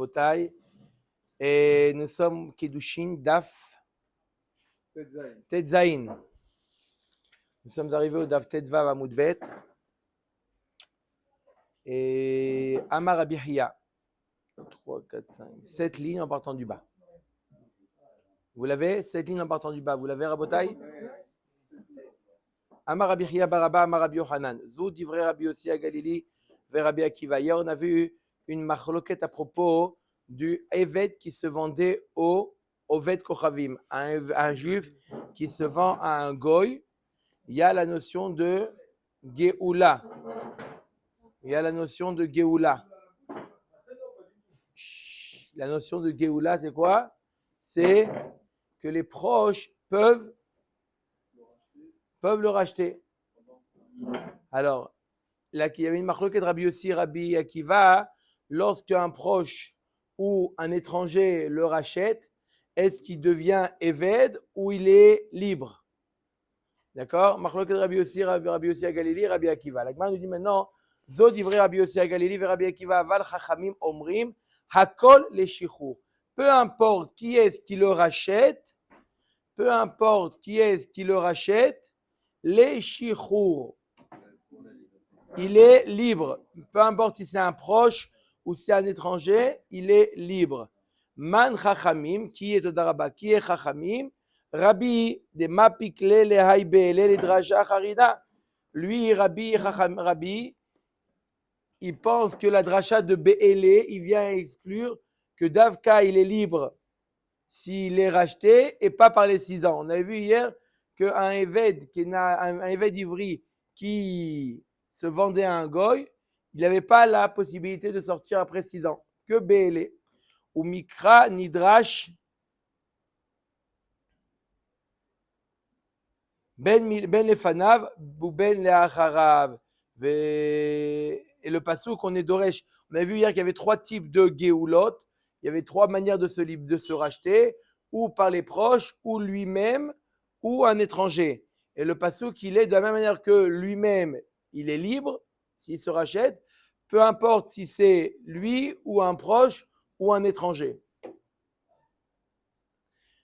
Botaï. Et nous sommes Kedushin Daf Tetzain. Nous sommes arrivés au Daf Tetvav Amud Bet. Et Amar Rabbi Hiya. 3, 4, 5, 7 lignes en partant du bas. Vous l'avez? 7 lignes en partant du bas. Vous l'avez, Rabotaï? Amar Rabbi Hiya Baraba, Amar Rabbi Yohanan. Zou divrei Rabbi Yossi à Galili, vers Rabbi Akiva. Hier, on a vu une machloket à propos du Eved qui se vendait au Oved Kochavim, un juif qui se vend à un goy. Il y a la notion de Geoula. La notion de Geoula, c'est quoi? C'est que les proches peuvent le racheter. Alors, là, il y avait une machloket de Rabbi Yossi, Rabbi Akiva. Lorsqu'un proche ou un étranger le rachète, est-ce qu'il devient Eved ou il est libre? D'accord? Machloket Rabbi Yossi à Galili, Rabbi Akiva. La Gemara nous dit maintenant, Zod divrei Rabbi Yossi à Galili ve Rabbi Akiva, aval chachamim omrim, hakol le shichur. Peu importe qui est-ce qui le rachète, les shichur. Il est libre. Peu importe si c'est un proche ou si c'est un étranger, il est libre. Man chachamim, qui est Todaraba, qui est chachamim? Rabbi de mapikle le haibele le draja harida. Lui, Rabbi, il pense que la dracha de Be'ele, il vient exclure que Davka, il est libre s'il est racheté et pas par les 6 ans. On avait vu hier qu'un Eved, un Eved ivri qui se vendait à un goy, il n'avait pas la possibilité de sortir après 6 ans, que Be'ele. Ou Mikra Nidrash Ben Lefanav ou Ben Leacharav. Et le passage qu'on est Doresh. On a vu hier qu'il y avait 3 types de Geoulot. Il y avait 3 manières de se racheter, ou par les proches, ou lui-même, ou un étranger. Et le passage qu'il est de la même manière que lui-même, il est libre s'il se rachète, peu importe si c'est lui ou un proche ou un étranger.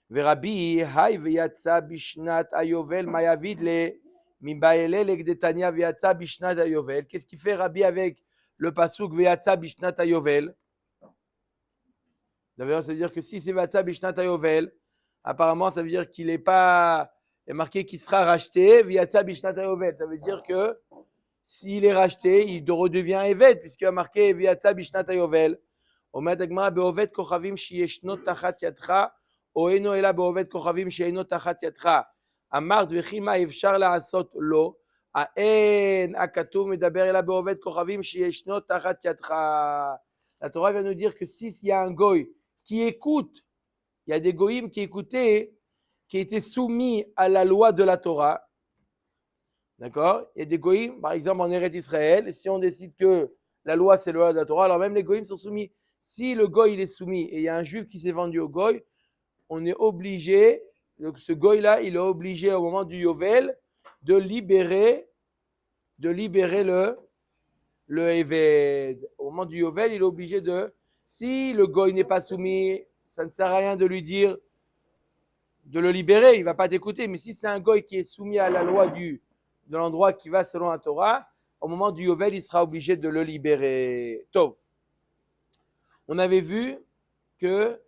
Verabi, hay veyatsa bishnat ayovel mayavid le mibaele legdetania veyatsa bishnat ayovel. Qu'est-ce qu'il fait Rabbi avec le pasuk veyatsa bishnat ayovel? D'ailleurs, ça veut dire que si c'est veyatsa bishnat ayovel, apparemment, ça veut dire qu'il n'est pas, il est marqué qu'il sera racheté veyatsa bishnat ayovel. Ça veut dire que s'il est racheté, il redevient Eved, puisqu'il a marqué veyatsa bishnat ayovel. Omet agmara beovet kochavim sheyeshno tachat yadcha. Oeno ela beovet kochavim sheino tachat yadcha. Amart vechima efshar laasot lo. Aen akatuv medaber ela beovet kochavim sheyeshno tachat yadcha. La Torah vient nous dire que s'il y a un goy qui écoute, il y a des goyim qui écoutaient, qui étaient soumis à la loi de la Torah. D'accord? Il y a des goyim, par exemple en Eretz Israël, si on décide que la loi c'est la loi de la Torah, alors même les goyim sont soumis. Si le goy il est soumis et il y a un juif qui s'est vendu au goy, on est obligé, ce goy-là, il est obligé au moment du Yovel de libérer le Eved. Au moment du Yovel, il est obligé si le goy n'est pas soumis, ça ne sert à rien de lui dire de le libérer, il ne va pas t'écouter. Mais si c'est un goy qui est soumis à la loi de l'endroit qui va selon la Torah, au moment du Yovel, il sera obligé de le libérer. Tov. On avait vu que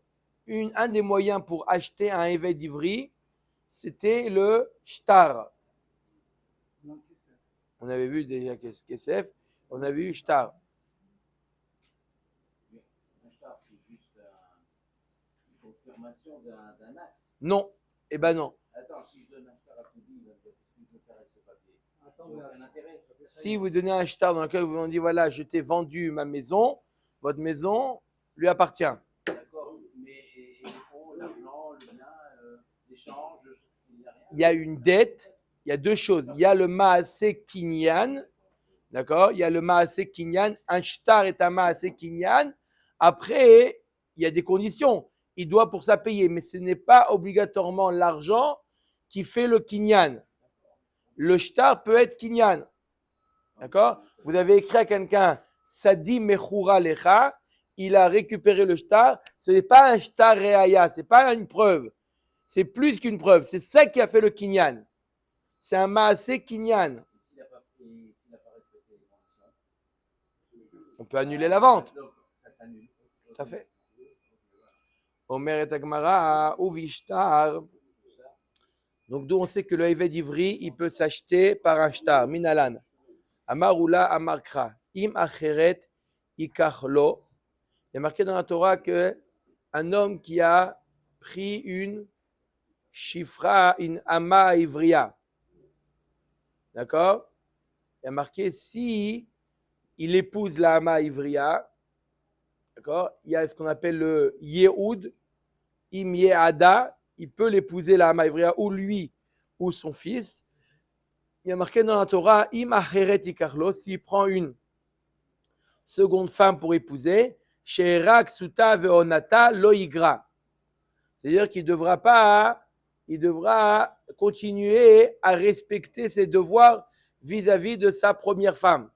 un des moyens pour acheter un Eved ivri, c'était le shtar. On avait vu déjà Kesef, on avait vu shtar. Un shtar, c'est juste une confirmation d'un acte. Non, eh ben non. Attends, si je donne un shtar à Koudi, il va me dire qu'est-ce que je veux faire avec ce papier. Aucun intérêt. Si vous donnez un shtar dans lequel vous vous dites voilà, je t'ai vendu ma maison, votre maison lui appartient. D'accord, mais et les fonds, l'argent, le bien, l'échange, il n'y a rien. Il y a une dette, il y a 2 choses. Il y a le Maaseh Kinyan, d'accord? Il y a le Maaseh Kinyan. Un shtar est un Maaseh Kinyan. Après, il y a des conditions. Il doit pour ça payer, mais ce n'est pas obligatoirement l'argent qui fait le Kinyan. Le shtar peut être Kinyan. D'accord? Vous avez écrit à quelqu'un Sadi Mechura Lecha, il a récupéré le shtar, ce n'est pas un shtar reaya, ce n'est pas une preuve. C'est plus qu'une preuve. C'est ça qui a fait le kinyan. C'est un maasé kinyan. S'il n'a pas respecté les conditions, On peut annuler la vente. donc ça s'annule. Tout à fait. Omer et Agmara, Uvishtar. Donc, d'où on sait que le Eved Ivri, il peut s'acheter par un shtar. Minalan. Amarula Amarkra. Im Acheret Ikachlo. Il est marqué dans la Torah qu'un homme qui a pris une Shifra, une Ama Ivria. D'accord? Il y a marqué si il épouse la Ama Ivria. D'accord? Il y a ce qu'on appelle le Yehoud. Im Yeada. Il peut l'épouser la Ama Ivria ou lui ou son fils. Il y a marqué dans la Torah Im Acheret Ikarlo. S'il prend une seconde femme pour épouser, Sherak Suta Veonata Lo Igra. C'est-à-dire qu'il il devra continuer à respecter ses devoirs vis-à-vis de sa première femme.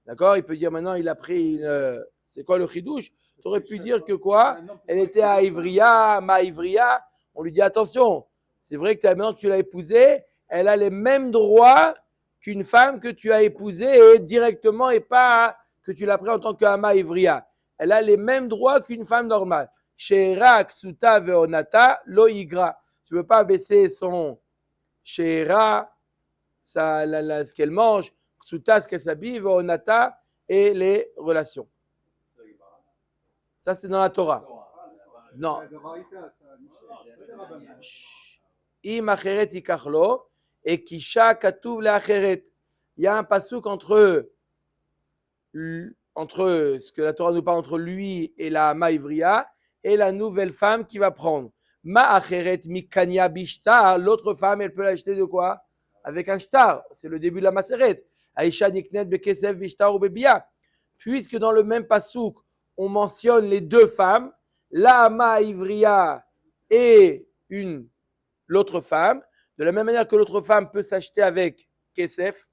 D'accord? Il peut dire maintenant, il a pris une. C'est quoi le chidouche? Tu aurais pu dire que quoi? Elle était à Ivria, ma Ivria. On lui dit attention, c'est vrai que maintenant que tu l'as épousée, elle a les mêmes droits qu'une femme que tu as épousée directement et pas que tu l'as pris en tant qu'ama Ivria. Elle a les mêmes droits qu'une femme normale. Sherak, Suta, Veonata, Lo Igra. Tu ne veux pas baisser son Shera, ce qu'elle mange, Suta, ce qu'elle s'habille, Veonata et les relations. Ça, c'est dans la Torah. Non. Im acheret ikachlo et kisha katuv leacheret. Il y a un passouk entre ce que la Torah nous parle entre lui et la Maïvria et la nouvelle femme qu'il va prendre. Ma acheret mikanya bishtar, l'autre femme, elle peut l'acheter de quoi? Avec un shtar. C'est le début de la maseret. Aisha niknet bekesef bishtar ou bebia. Puisque dans le même passouk, on mentionne les deux femmes, la Maïvria et l'autre femme, de la même manière que l'autre femme peut s'acheter avec kesef,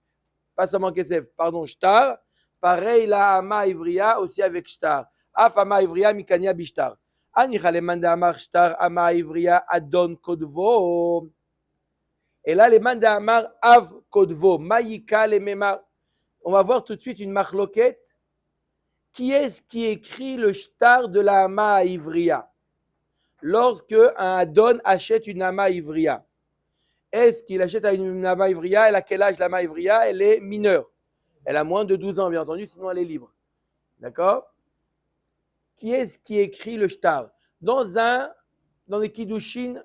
pas seulement kesef, pardon, shtar, pareil la Ama Ivria aussi avec shtar. Af Ama Ivria mikanya bishtar. Anicha le manda amar shtar Ama Ivria adon kodvo. Et là les manda amar av kodvo. Maïka le memar. On va voir tout de suite une marloquette. Qui est-ce qui écrit le shtar de la Ama Ivria? Lorsque un adon achète une Ama Ivria, est-ce qu'il achète à une Ama Ivria? Elle a quel âge la Ama Ivria? Elle est mineure. Elle a moins de 12 ans, bien entendu, sinon elle est libre. D'accord? Qui est-ce qui écrit le shtar? Dans les kiddushin,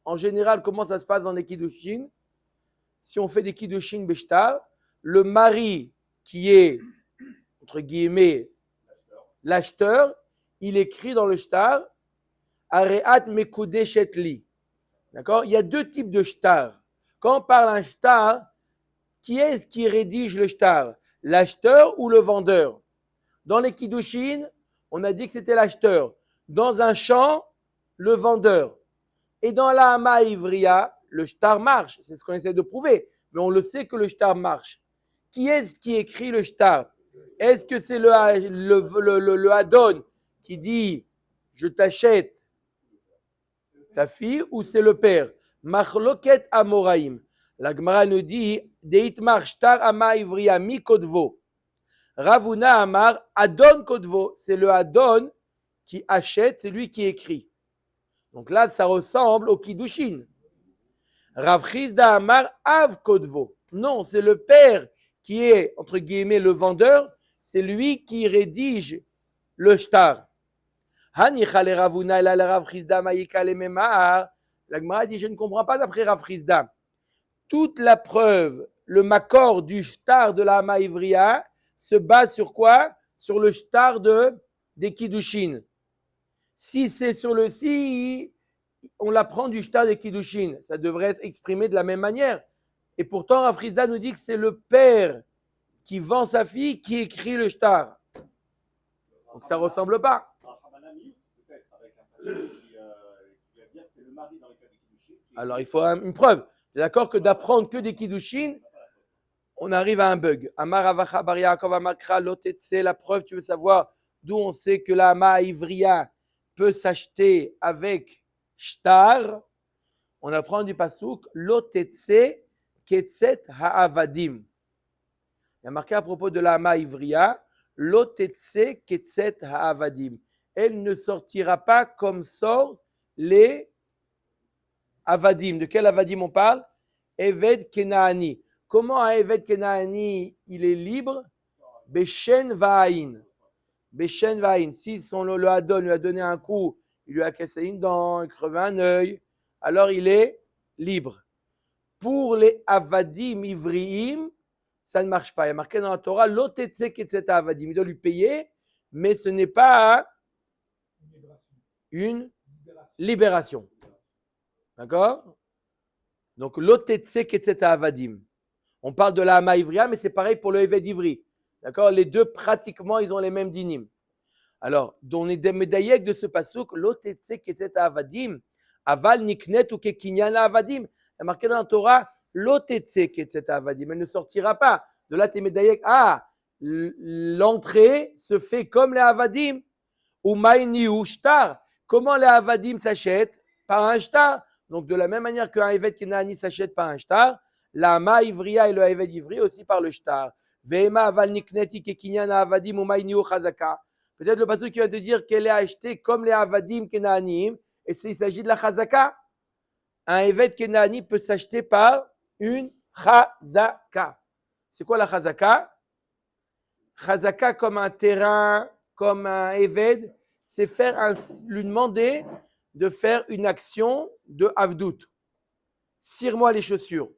en général, comment ça se passe dans les kiddushin? Si on fait des kiddushin beshtar, le mari qui est, entre guillemets, l'acheteur, il écrit dans le shtar, Areat mekude shetli. D'accord? Il y a deux types de shtar. Quand on parle d'un shtar, qui est-ce qui rédige le shtar? L'acheteur ou le vendeur? Dans les kiddushin, on a dit que c'était l'acheteur. Dans un champ, le vendeur. Et dans la Ama Ivria, le shtar marche. C'est ce qu'on essaie de prouver. Mais on le sait que le shtar marche. Qui est-ce qui écrit le shtar? Est-ce que c'est le Adon qui dit « je t'achète ta fille » ou c'est le père? Machloket Amoraim. La Gemara nous dit « Deitmar shtar Ama Ivria mi kodvo ». Ravuna Amar Adon kodvo. C'est le Adon qui achète, c'est lui qui écrit. Donc là, ça ressemble au Kiddushin. Rav Chizda Amar Av kodvo. Non, c'est le père qui est, entre guillemets, le vendeur. C'est lui qui rédige le shtar. Hanicha le Ravuna ela le Rav Chizda maïka le memar. La Gemara dit, je ne comprends pas d'après Rav Chizda. Toute la preuve, le makor du shtar de la Ama Ivria se base sur quoi? Sur le shtar des Kiddushin. Si on l'apprend du shtar des Kiddushin, ça devrait être exprimé de la même manière. Et pourtant, Rav Chizda nous dit que c'est le père qui vend sa fille qui écrit le shtar. Donc ça ne ressemble pas. Alors il faut une preuve. C'est d'accord que d'apprendre que des Kiddushin, on arrive à un bug. Amar Avacha Bar Yaakov Amakra Lotetse, la preuve, tu veux savoir d'où on sait que la Hama Ivria peut s'acheter avec shtar. On apprend du pasouk Lotetse Ketset Ha'avadim. Il y a marqué à propos de la Hama Ivria Lotetse Ketset Ha'avadim. Elle ne sortira pas comme sortent les Avadim. De quel Avadim on parle? Eved Kenaani. Comment un Eved Kenaani il est libre? Beshen Va'ain. Beshen Va'ain. Si le Adon lui a donné un coup, il lui a cassé une dent, il crevé un œil, alors il est libre. Pour les Avadim Ivriim, ça ne marche pas. Il y a marqué dans la Torah, Lotetse Ketset Avadim. Il doit lui payer, mais ce n'est pas une libération. D'accord? Donc, Lotetse Ketset Avadim. On parle de la Hama Ivria, mais c'est pareil pour le Eved Ivri. D'accord? Les deux, pratiquement, ils ont les mêmes dinim. Alors, dans les médaillèques de ce pasouk, Lotetse Ketset Avadim, Aval Niknet ou Kekinyan Avadim. Il y a marqué dans la Torah, Lotetse Ketset Avadim. Elle ne sortira pas. De là, tes médaillèques, l'entrée se fait comme les Avadim. Ou Maïni ou Shtar. Comment les Avadim s'achètent? Par un Shtar. Donc, de la même manière qu'un Eved Kenaani s'achète par un Shtar, la Hama Ivria et le Eved Ivri aussi par le Shtar. Ve'ema aval nikneti kekinyan avadim ou maïni ou chazaka. Peut-être le passage qui va te dire qu'elle est achetée comme les Avadim Kenaaniim, et il s'agit de la chazaka. Un Eved Kenaani peut s'acheter par une chazaka. C'est quoi la chazaka? Chazaka comme un terrain, comme un Eved, c'est lui demander de faire une action de avdout. Cire-moi les chaussures.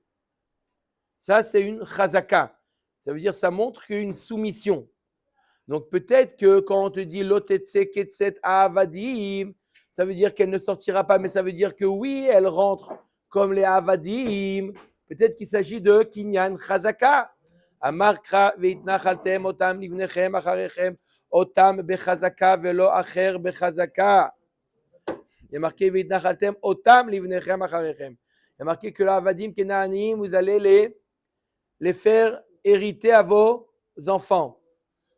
Ça, c'est une chazaka. Ça veut dire, ça montre qu'une soumission. Donc, peut-être que quand on te dit lotetse ketset avadim, ça veut dire qu'elle ne sortira pas, mais ça veut dire que oui, elle rentre comme les avadim. Peut-être qu'il s'agit de kinyan chazaka. Amarkra veitnachaltem otam livnechem acharechem otam bechazaka velo acher bechazaka. Il y a marqué veitnachaltem otam livnechem acharechem. Il y a marqué que les avadim kenanim, vous allez les faire hériter à vos enfants.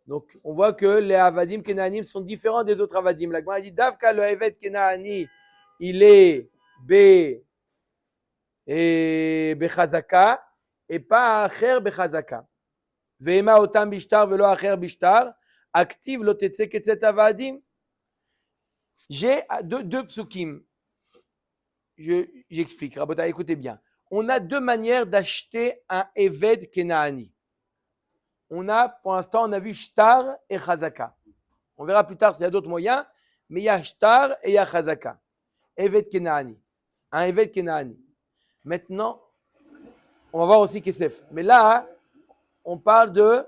Donc, on voit que les Avadim Kenanim sont différents des autres Avadim. La Gemara dit Davka le Eved Kenani, il est Bechazaka et pas Acher Bechazaka. Ve'ema otam bishtar velo Acher bishtar, active lotetse ketset Avadim. J'ai deux psukim. J'explique. Rabota, écoutez bien. On a deux manières d'acheter un Eved Kenaani. Pour l'instant, on a vu Shtar et Chazaka. On verra plus tard s'il y a d'autres moyens, mais il y a Shtar et il y a Chazaka. Eved Kenaani. Un Eved Kenaani. Maintenant, on va voir aussi Kesef. Mais là, on parle de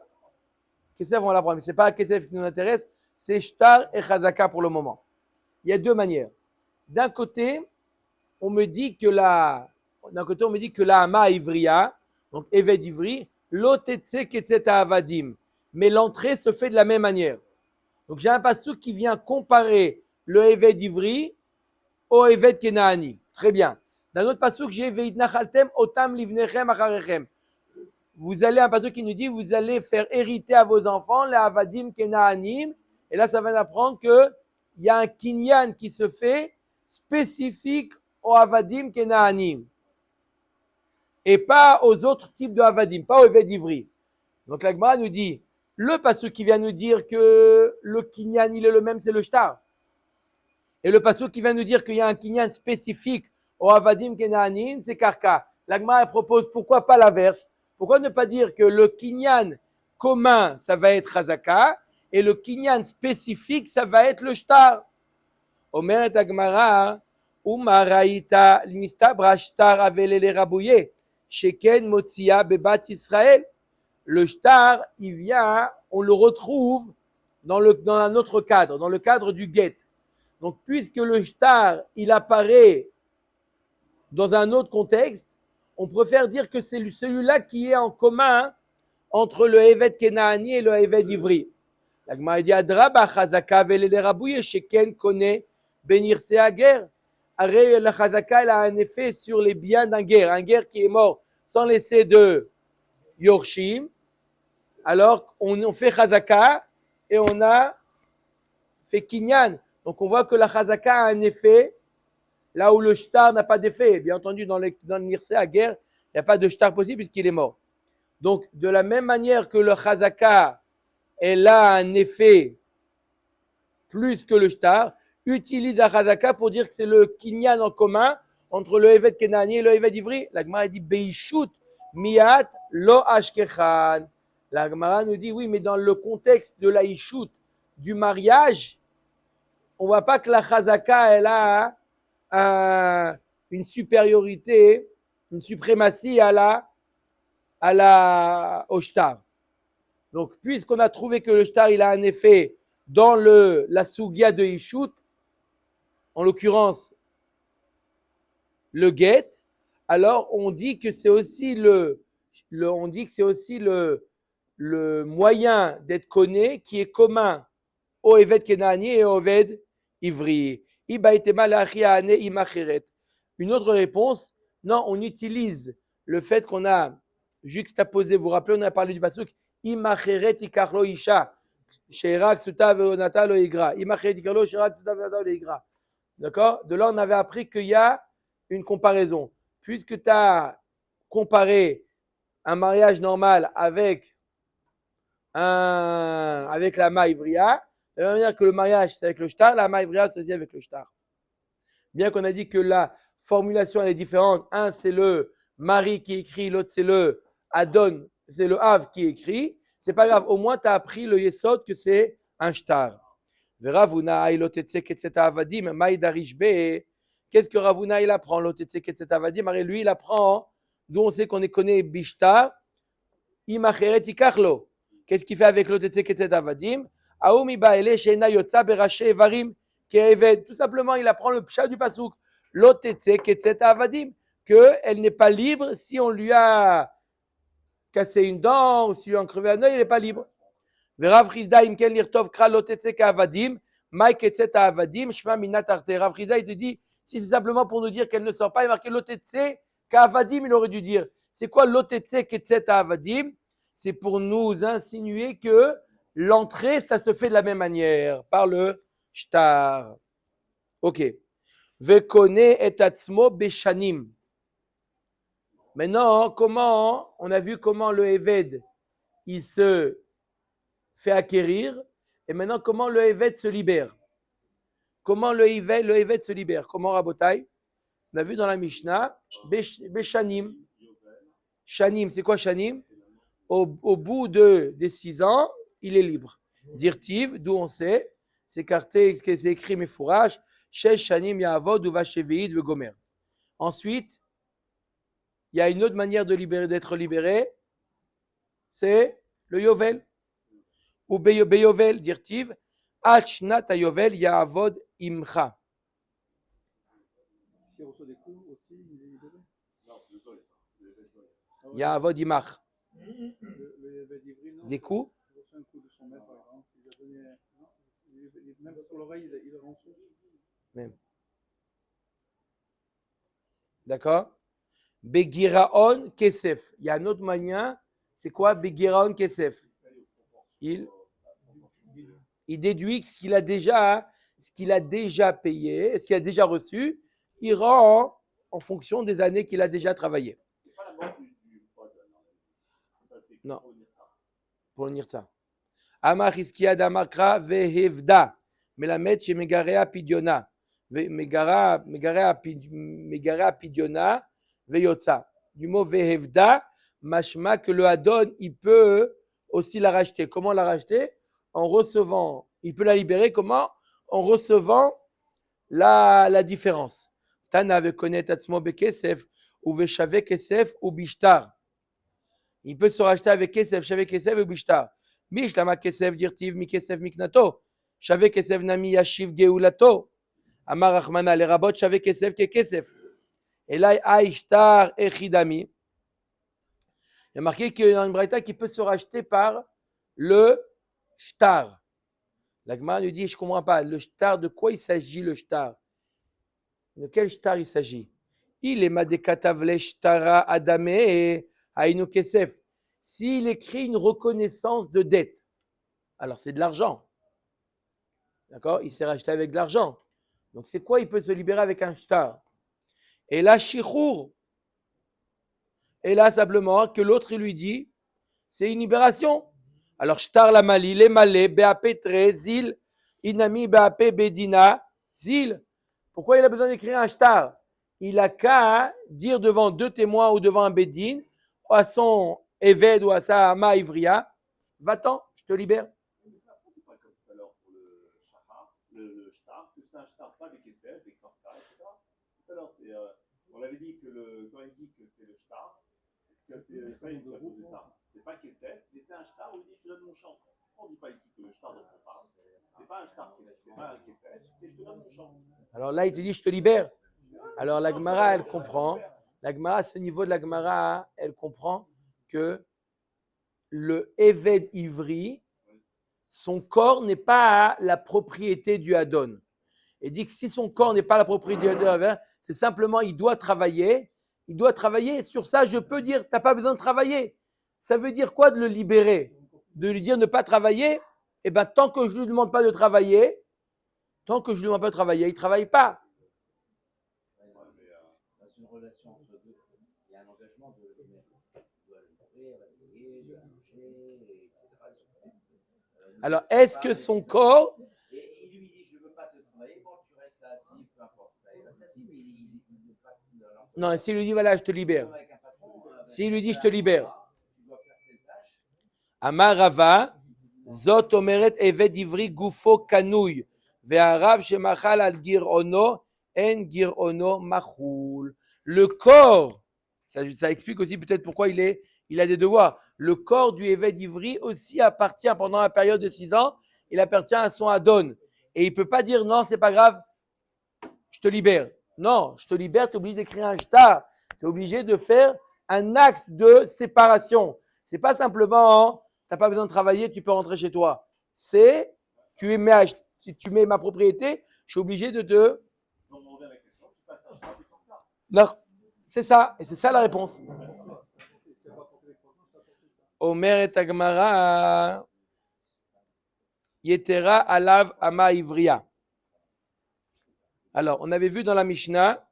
Kesef, on l'apprend. Mais ce n'est pas Kesef qui nous intéresse, c'est Shtar et Chazaka pour le moment. Il y a deux manières. D'un côté, on me dit que la Hama Ivria, donc Eved Ivri, Lotetse Ketset Avadim. Mais l'entrée se fait de la même manière. Donc j'ai un passouk qui vient comparer le Eved Ivri au Eved Kenaani. Très bien. Dans l'autre passouk, j'ai Veitnachaltem otam livnechem acharechem. Vous allez, un passouk qui nous dit, vous allez faire hériter à vos enfants les Avadim Kenaanim. Et là, ça va apprendre qu'il y a un kinyan qui se fait spécifique aux Avadim Kenaanim. Et pas aux autres types de Avadim, pas au Eved Ivri. Donc la Gemara nous dit, le passouk qui vient nous dire que le kinyan, il est le même, c'est le shtar. Et le passouk qui vient nous dire qu'il y a un kinyan spécifique au Avadim Kenaanim, c'est Karka. La Gemara propose, pourquoi pas l'inverse? Pourquoi ne pas dire que le kinyan commun, ça va être Chazaka, et le kinyan spécifique, ça va être le shtar? Omer et Gemara, Umaraïta, l'mistabra shtar avelele rabouye. Sheken Motsia Bebat Israël. Le shtar, il vient, on le retrouve dans un autre cadre, dans le cadre du guet. Donc, puisque le shtar, il apparaît dans un autre contexte, on préfère dire que c'est celui-là qui est en commun entre le Eved Kenaani et le Eved Ivri. La Gemara dit Adraba Chazaka velele rabouye Sheken connaît Benirse Ager. La chazaka, elle a un effet sur les biens d'un guerre. Un guerre qui est mort sans laisser de yorshim. Alors, on fait chazaka et on a fait kinyan. Donc on voit que la chazaka a un effet là où le shtar n'a pas d'effet. Bien entendu, dans le Nirse à guerre, il n'y a pas de shtar possible puisqu'il est mort. Donc de la même manière que le chazaka, elle a un effet plus que le shtar, utilise la chazaka pour dire que c'est le kinyan en commun entre le evet kenani et le evet ivri. La Gemara dit beishut miyat lo ashkechan. La Gemara nous dit oui, mais dans le contexte de la ishut, du mariage, on voit pas que la chazaka elle a une supériorité, une suprématie au shtar. Donc, puisqu'on a trouvé que le shtar il a un effet dans la sugia de ishut, en l'occurrence le get, alors on dit que c'est aussi le moyen d'être connu qui est commun au evet kenani et au evet ivri. Une autre réponse, non, on utilise le fait qu'on a juxtaposé, vous vous rappelez, on a parlé du pasuk, imacheret ikarlo isha, sherak suta veonata lo igra, imacheret ikarlo sherak suta veonata lo igra. D'accord? De là, on avait appris qu'il y a une comparaison. Puisque tu as comparé un mariage normal avec la maïvria, de la même manière que le mariage c'est avec le shtar, la maïvria c'est aussi avec le shtar. Bien qu'on a dit que la formulation elle est différente. Un c'est le mari qui écrit, l'autre c'est le adon, c'est le Hav qui écrit. C'est pas grave, au moins tu as appris le yesod que c'est un shtar. Qu'est-ce que Ravuna il apprend? Lui il apprend, d'où on sait qu'on est connu bishtar, imacheret ikarlo. Qu'est-ce qu'il fait avec l'otetse ketset avadim? Aoumi baele sheina yotza berache evarim ke'eved. Tout simplement, il apprend le pshat du pasouk. L'otetse ketset avadim, qu'elle n'est pas libre si on lui a cassé une dent ou si on lui a crevé un œil, il n'est pas libre. Verav Chizda imken lirtov kra l'otetse ka'avadim, mai ketset avadim, shma minat arte. Rav Chizda, il te dit, si c'est simplement pour nous dire qu'elle ne sort pas, il marqué l'otetse ka'avadim, il aurait dû dire. C'est quoi l'otetse ketset avadim? C'est pour nous insinuer que l'entrée, ça se fait de la même manière, par le shtar. Ok. Vekone et atzmo beshanim. Maintenant, on a vu comment le Eved, il se fait acquérir, et maintenant comment le Eved se libère. Comment le Eved se libère? Comment, Rabotai? On a vu dans la Mishnah, beshanim. Shanim, c'est quoi Shanim? Au bout des 6 ans, il est libre. Dirtiv, d'où on sait, c'est écrit Mefourash, Shesh Shanim Ya'avod Uva Shevi'id Vegomer. Ensuite, il y a une autre manière d'être libéré, c'est le Yovel. Ou Beyovel, Dirtiv, Achnat Yovel Ya'avod Imcha. Si on reçoit des coups aussi, il est libéré? Non, c'est le vol, ça. Ya'avod Imach. Des coups? Il reçoit un coup de son maître, par exemple. Il a donné. Non, même sur l'oreille, il rend sourd. Même. D'accord? Begiraon Kesef. Il y a un autre moyen. C'est quoi Begiraon Kesef? Il déduit ce qu'il a déjà payé, ce qu'il a déjà reçu. Il rend en fonction des années qu'il a déjà travaillé. Non. Pour le Nirtza. Amar Hiskia Damakra Vehevda. Melamed chez Megarea Pidiona. Megarea Pidiona Veyotza. Du mot Vehevda, mashma que le Adon, il peut aussi la racheter. Comment la racheter? En recevant. Il peut la libérer comment? En recevant la différence. Tana vekonet atzmo bekesef ou veshave kesef ou bishtar. Il peut se racheter avec kesef, shave kesef ou bishtar. Mishlama kesef dirtiv mi kesef miknato. Shave kesef nami yashiv geulato. Amar Rachmana le rabot shave kesef ke kesef. Elai aishtar echidami. Il y a marqué qu'il y a une braïta qui peut se racheter par le shtar. La Gemara nous dit, je ne comprends pas, le shtar, de quoi il s'agit le shtar? De quel shtar il s'agit? Il est madekatavle shtara adame et ainu kesef. S'il écrit une reconnaissance de dette, alors c'est de l'argent. D'accord? Il s'est racheté avec de l'argent. Donc c'est quoi? Il peut se libérer avec un shtar. Et là, shichour. Et là, simplement, que l'autre, il lui dit, c'est une libération. Alors, shtar la mali, les malais, BAP 13, zil, inami, BAP bedina, zil. Pourquoi il a besoin d'écrire un shtar? Il a qu'à dire devant deux témoins ou devant un bedin, à son évêque ou à sa ama ivria, va-t'en, je te libère. Pas comme tout à l'heure pour le shahar, le shtar, que c'est un shtar, pas des kessel, des korka, etc. Tout à l'heure, on avait dit que quand il dit que c'est le shtar, c'est pas une qui a posé ça. C'est pas kessel, mais c'est un shtar où il dit je te donne mon champ. On ne dit pas ici que le shtar dont on parle, c'est pas un shtar, c'est pas un kessel, c'est je te donne mon champ. Alors là, il te dit je te libère. Alors la Gemara, elle comprend. La Gemara, à ce niveau de la Gemara, elle comprend que le Eved Ivri, son corps n'est pas la propriété du Hadon. Et dit que si son corps n'est pas la propriété du Hadon, c'est simplement il doit travailler. Il doit travailler. Sur ça, je peux dire, tu n'as pas besoin de travailler. Ça veut dire quoi de le libérer? De lui dire ne pas travailler? Eh bien, tant que je ne lui demande pas de travailler, il ne travaille pas. Dans une relation entre deux, il y a un engagement de le nourrir, manger, etc. Alors, est-ce que son corps... Et il lui dit, je ne veux pas te travailler, bon, tu restes là assis, peu importe. Il reste assis, mais il ne veut pas... Non, s'il lui dit, voilà, je te libère. S'il lui dit, je te libère. Tu dois faire telle tâche. Amarava, zot omeret eved ivri gufo kanouy, ve'arav shemachal al girono, en girono machoul. Le corps, ça explique aussi peut-être pourquoi il a des devoirs. Le corps du évêque ivri aussi appartient pendant la période de 6 ans, il appartient à son Adon. Et il ne peut pas dire non, c'est pas grave, je te libère. Non, je te libère, tu es obligé d'écrire un shtar. Tu es obligé de faire un acte de séparation. C'est pas simplement, tu n'as pas besoin de travailler, tu peux rentrer chez toi. C'est, tu mets ma propriété, je suis obligé de te... Non, c'est ça, et c'est ça la réponse. Omer et Agmara, Yetera alav ama ivria. Alors, on avait vu dans la Mishnah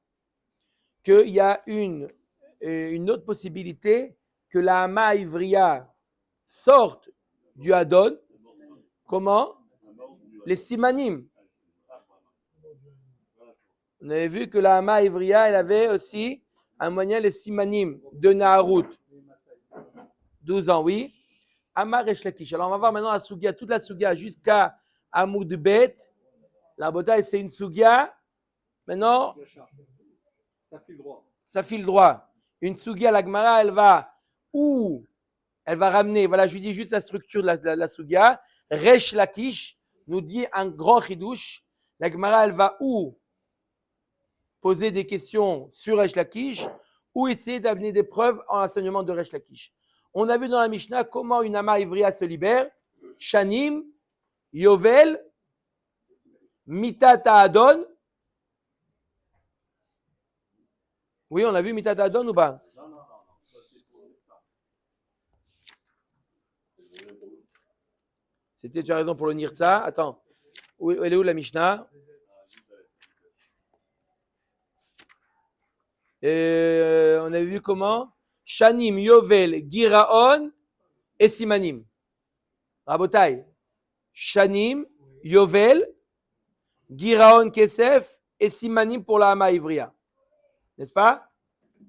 qu'il y a une autre possibilité que la ama ivria sorte du Hadon. Comment? Les simanim. On avait vu que la ama ivria, elle avait aussi un moyen, les simanim de Naharut. 12 ans, oui. Amar Resh Lakish. Alors, on va voir maintenant la sugia, toute la sugia jusqu'à Amoud Bet. La bota, c'est une sugia. Maintenant, ça file droit. Une sugia, la Gemara, elle va ramener, voilà, je lui dis juste la structure de la sugia. Resh Lakish nous dit un grand chidouche. La Gemara, elle va poser des questions sur Resh Lakish ou essayer d'amener des preuves en enseignement de Resh Lakish. On a vu dans la Mishnah comment une ama ivria se libère. Shanim, Yovel, Mitat Adon. Oui, on a vu Mitat Adon ou pas? Non. Ça, c'est pour ça. C'était, tu as raison pour le Nirtza. Attends, elle est où la Mishnah? On avait vu comment? Shanim, Yovel, Giraon et Simanim. Rabotai. Shanim, Yovel, Giraon, Kesef et Simanim pour la Hama Ivria. N'est-ce pas?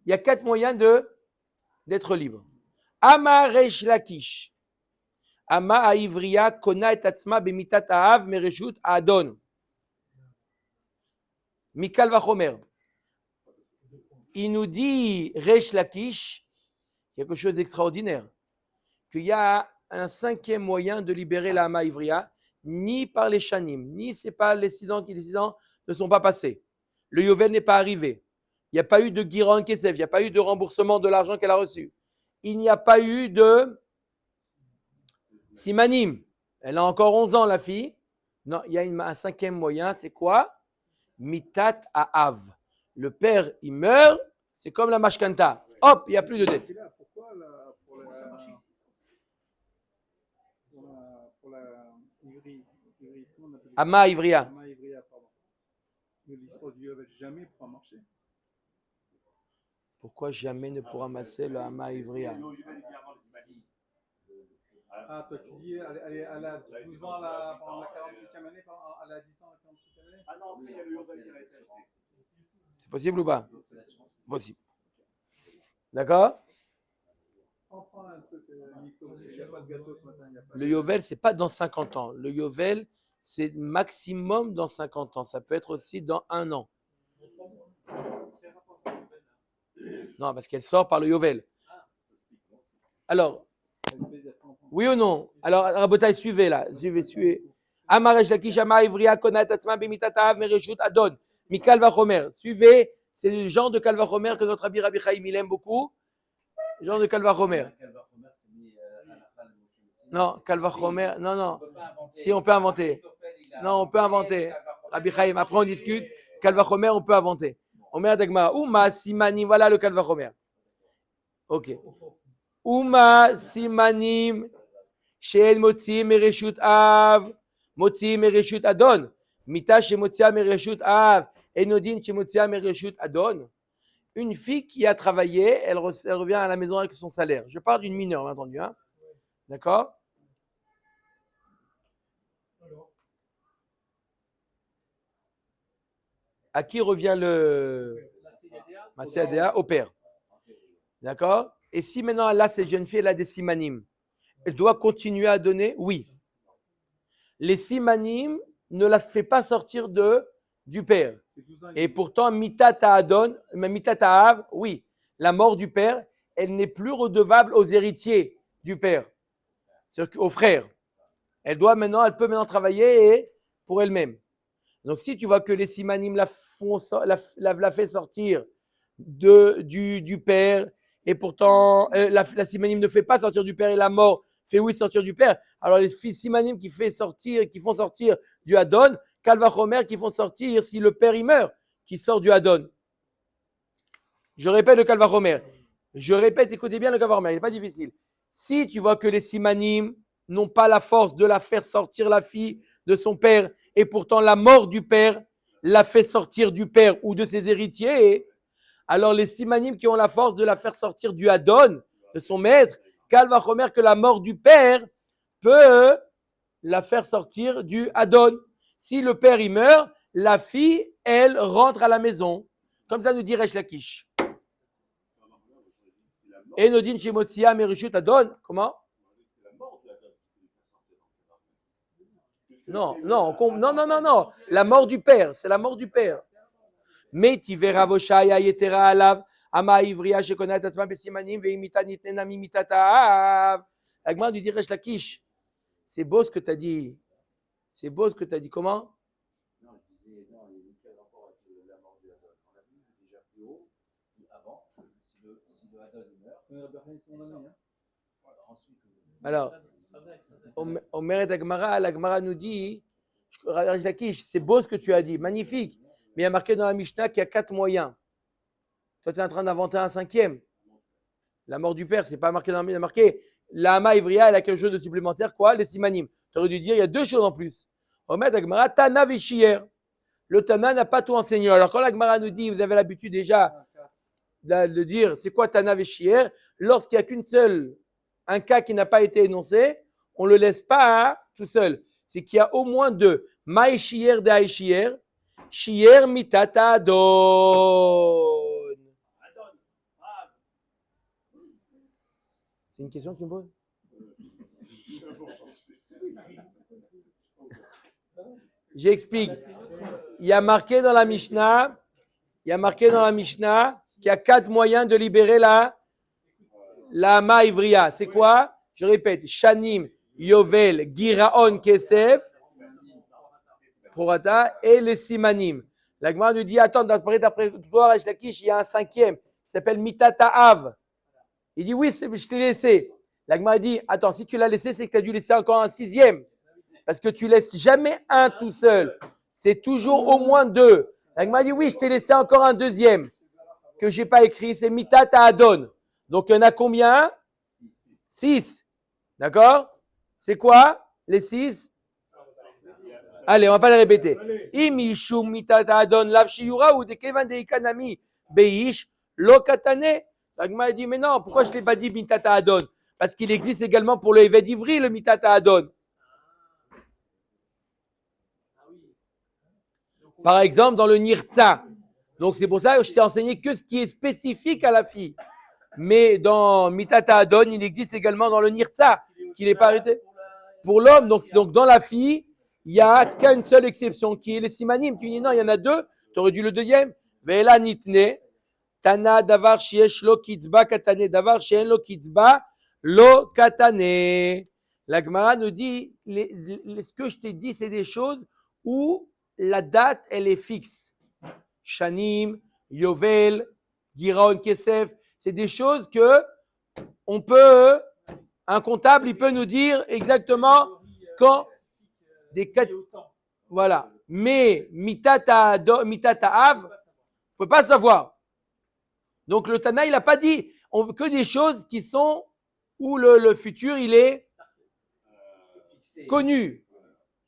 Il y a 4 moyens d'être libre. Ama Resh Lakish. Ama Ivria, Kona et Atzma, Bemitat Aav, Mereshut, Adon. Mikal Vachomer. Il nous dit, Resh Lakish, quelque chose d'extraordinaire, qu'il y a un 5e moyen de libérer la Hama Ivria, ni par les Shanim, ni c'est pas les 6 ans qui les 6 ans ne sont pas passés. Le Yovel n'est pas arrivé. Il n'y a pas eu de Giron Kesef, il n'y a pas eu de remboursement de l'argent qu'elle a reçu. Il n'y a pas eu de Simanim. Elle a encore 11 ans, la fille. Non, il y a un 5e moyen, c'est quoi? Mitat Aav. Le père, il meurt, c'est comme la mashkanta. Hop, il n'y a plus de dette. Pourquoi pour la Ivry, Comment on appelle Ama Ivria. Ama Ivria, pardon. Mais l'histoire du Yovel jamais pourra marcher. Pourquoi jamais ne pourra masser le Ama Ivria? Ah, toi tu dis, elle a 12 ans pendant la 48e année, elle a 10 ans la 48e année. Ah non, après il y a le Yovel qui a été acheté. C'est possible ou pas? Possible. D'accord? On prend un truc, Nico, il n'y a pas de gâteau ce matin. Le Yovel, c'est pas dans 50 ans. Le Yovel, c'est maximum dans 50 ans. Ça peut être aussi dans 1 an. Non, parce qu'elle sort par le Yovel. Alors, oui ou non? Alors, Rabotai, suivez là. Suivez. Amaresh Lakish, Ama Ivria, Konat, Atzma, Bimitatav, Mereshut, Adon, Mikal Vachomer. Suivez, c'est le genre de Kalva Chomer que notre Rabbi Rabbi Chaim il aime beaucoup. Le genre de Kalva Chomer. Non, Kalva Chomer, non. Si, on peut inventer. Non, on peut inventer. Rabbi Chaim, après on discute. Kalva Chomer, on peut inventer. Omer Dagma, Uma Simanim, voilà le Kalva Chomer. Ok. Uma Simanim, Sheen Motzi Mereshut Av, Motzi Mereshut Adon, Mita Shemotzia Mereshut Av, Enodin Shemotzia Mereshut Adon. Une fille qui a travaillé, elle revient à la maison avec son salaire. Je parle d'une mineure, bien entendu. Hein? D'accord? À qui revient le Maséadéa? Au père. D'accord? Et si maintenant elle a cette jeune fille, elle a des simanim, elle doit continuer à donner? Oui. Les simanim ne la fait pas sortir du père. Et pourtant, mitata adon, mitata av, oui, la mort du père, elle n'est plus redevable aux héritiers du père, c'est-à-dire aux frères. Elle peut maintenant travailler pour elle-même. Donc, si tu vois que les simanim la fait sortir du père, et pourtant la simanim ne fait pas sortir du père et la mort fait oui sortir du père, alors les simanim qui font sortir du Adon, Kalva Chomer qui font sortir si le père il meurt, qui sort du Adon. Je répète le Kalva Chomer. Écoutez bien le Kalva Chomer, il n'est pas difficile. Si tu vois que les simanim n'ont pas la force de la faire sortir la fille de son père, et pourtant la mort du père la fait sortir du père ou de ses héritiers, alors les simanim qui ont la force de la faire sortir du Adon, de son maître, Kalva Chomer, que la mort du père peut la faire sortir du Adon. Si le père y meurt, la fille, elle, rentre à la maison. Comme ça nous dit Resh Lakish. Et Nodin Shemotzia Merishut Adon. Comment? Non. La mort du père, c'est la mort du père. Mais tu verras Voshaya Yetera Alav, Ama Ivria Shekonat Atzma Besimanim, Veimita Nitnena Mimitata. Agma nous dit Resh Lakish. C'est beau ce que tu as dit. Comment? Non, je disais, non, il y a quel rapport avec la mort du Adon? On a vu déjà plus haut, avant, si le Adon meurt. Alors, Omer et Agmara, l'Agmara nous dit, c'est beau ce que tu as dit, magnifique. Mais il y a marqué dans la Mishnah qu'il y a 4 moyens. Toi, tu es en train d'inventer un 5e. La mort du père, c'est pas marqué dans la Mishnah. Il y a marqué, la Hama Ivria, elle a quelque chose de supplémentaire, quoi? Les simanim. Tu aurais dû dire, il y a 2 choses en plus. Omer et Agmara, Tana Veshier. Le Tana n'a pas tout enseigné. Alors, quand l'Agmara nous dit, vous avez l'habitude déjà de dire, c'est quoi Tana Veshier? Lorsqu'il n'y a qu'une seule, un cas qui n'a pas été énoncé, on ne le laisse pas tout seul. C'est qu'il y a au moins 2. Maï Shier de Aïchier, Shier mitata Adon. C'est une question que tu me poses? J'explique. Il y a marqué dans la Mishnah qu'il y a 4 moyens de libérer la Maïvria. C'est quoi? Je répète. Shanim, Yovel, Giraon, Kesef, Prorata et les Simanim. La Gemara nous dit, attends, d'après toi, Resh Lakish, il y a un 5e qui s'appelle Mitata Av. Il dit, oui, je t'ai laissé. La Gemara dit, attends, si tu l'as laissé, c'est que tu as dû laisser encore un 6e. Parce que tu laisses jamais un tout seul. C'est toujours au moins 2. La Gemara dit, oui, je t'ai laissé encore un 2e que je n'ai pas écrit, c'est Mitata Adon. Donc, il y en a combien? 6. D'accord? C'est quoi les 6? Allez, on va pas les répéter. Imishum mitata adon lav shiura ou de kevan de ikanami beish lo katane. La Gemara dit, mais non, pourquoi je ne l'ai pas dit mitata adon? Parce qu'il existe également pour le Eved Ivri, le mitata adon. Par exemple, dans le nirtza. Donc, c'est pour ça que je t'ai enseigné que ce qui est spécifique à la fille. Mais dans mitata adon, il existe également dans le nirtza, qui n'est pas arrêté. Pour l'homme, donc dans la fille, il n'y a qu'une seule exception, qui est les simanim. Tu dis non, il y en a deux, tu aurais dû le deuxième. Ve'ela nitne, tana davar sheyesh lo kitzba katane, davar sheyen lo kitzba lo katane. La Gemara nous dit, ce que je t'ai dit, c'est des choses où la date, elle est fixe. Shanim, Yovel, Giraon, Kesef, c'est des choses que on peut, un comptable, il peut nous dire exactement quand des quatre, voilà. Mais mitata av, on peut pas savoir. Donc le Tana, il a pas dit, on veut que des choses qui sont où le futur, il est connu.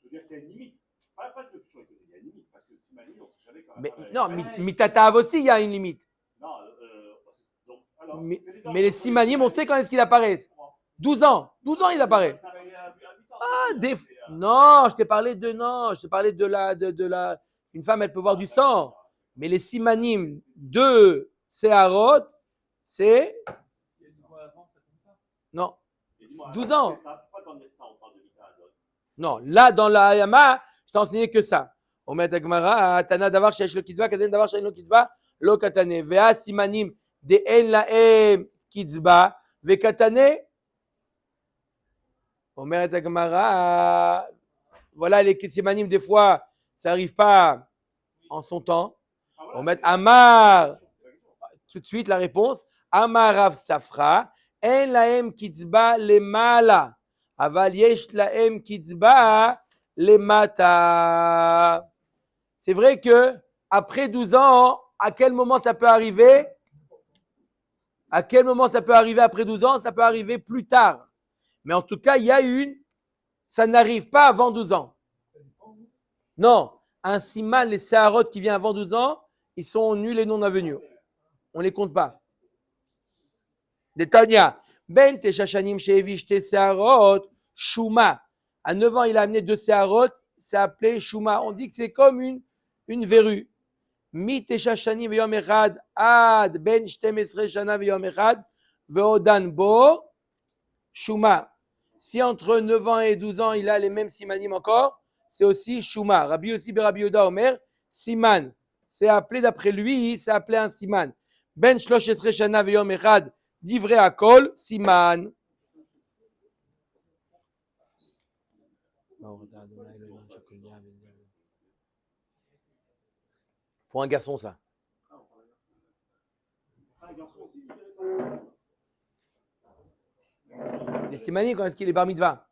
Je veux dire qu'il y a une limite. Pas que le futur est connu, il y a une limite. Parce que si Mali, on ne sait jamais quand même. Mais non, mitata av aussi, il y a une limite. Non, donc, alors, Mais les simanim, on sait quand est-ce qu'ils apparaissent. 12 ans. 12 ans, ils apparaissent. Ah, non, je t'ai parlé de la. Une femme, elle peut voir du sang. Mais les simanim de Seharot, c'est. Si elle voit avant, ça compte pas. Non. 12 ans. Pourquoi dans ça, on parle de Mita? Non, là, dans la Yama, je t'ai enseigné que ça. On met à Gemara, Tana davar sheyesh lo kitzba, kazen davar sheyesh lo kitzba, lo katane. Vea simanim de en laem kitzba, ve katane. On met à Gemara, voilà, les simanim, des fois, ça n'arrive pas en son temps. On met Amar, tout de suite la réponse, Amar Rav Safra, en laem kitzba le mala. Aval yesh laem kitzba le mata. C'est vrai que après 12 ans, à quel moment ça peut arriver? À quel moment ça peut arriver après 12 ans? Ça peut arriver plus tard. Mais en tout cas, il y a ça n'arrive pas avant 12 ans. Non, un siman, les séharot qui viennent avant 12 ans, ils sont nuls et non avenus. On ne les compte pas. Détania. Ben Teshashanim Shevish Te Seharot, Shuma. À 9 ans, il a amené 2 Seharot, c'est appelé Shuma. On dit que c'est comme une verrue. Mi Teshashanim Veyom Echad, Ad Ben Shtemesre Shana Veyom Echad, Veodan Bo, Shuma. Si entre 9 ans et 12 ans, il a les mêmes simanim encore, c'est aussi Shuma. Rabbi aussi Rabbi Yoda Omer, Siman. C'est appelé d'après lui, c'est appelé un siman. Ben Shlosh Esre Shana Veyom Echad, Divrei Akol, Siman. Pour un garçon, ça. Les simanim, quand est-ce qu'il est bar mitzvah?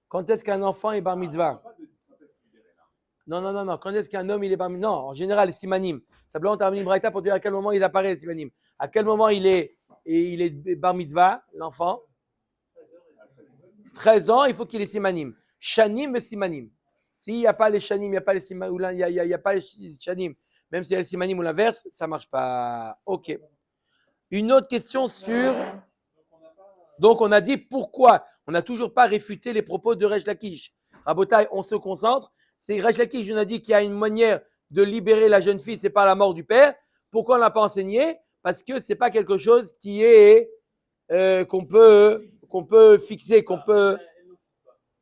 Quand est-ce qu'un enfant est bar mitzvah? Non. Quand est-ce qu'un homme il est bar mitzvah? Non, en général, les simanim. Simplement, tu as ramené une braïta pour dire à quel moment il apparaît, les simanim. À quel moment il est bar mitzvah, l'enfant? 13 ans, il faut qu'il ait simanim. Shanim et simanim. S'il n'y a pas les shanim, il n'y a pas les simanim, il n'y a pas les shanim, même s'il y a les simanim ou l'inverse, ça ne marche pas. Ok. Une autre question sur. Donc, on a dit pourquoi. On n'a toujours pas réfuté les propos de Resh Lakish. Rabotai, on se concentre. C'est Resh Lakish, on a dit qu'il y a une manière de libérer la jeune fille, c'est par la mort du père. Pourquoi on ne l'a pas enseigné? Parce que ce n'est pas quelque chose qui est qu'on peut fixer, qu'on peut.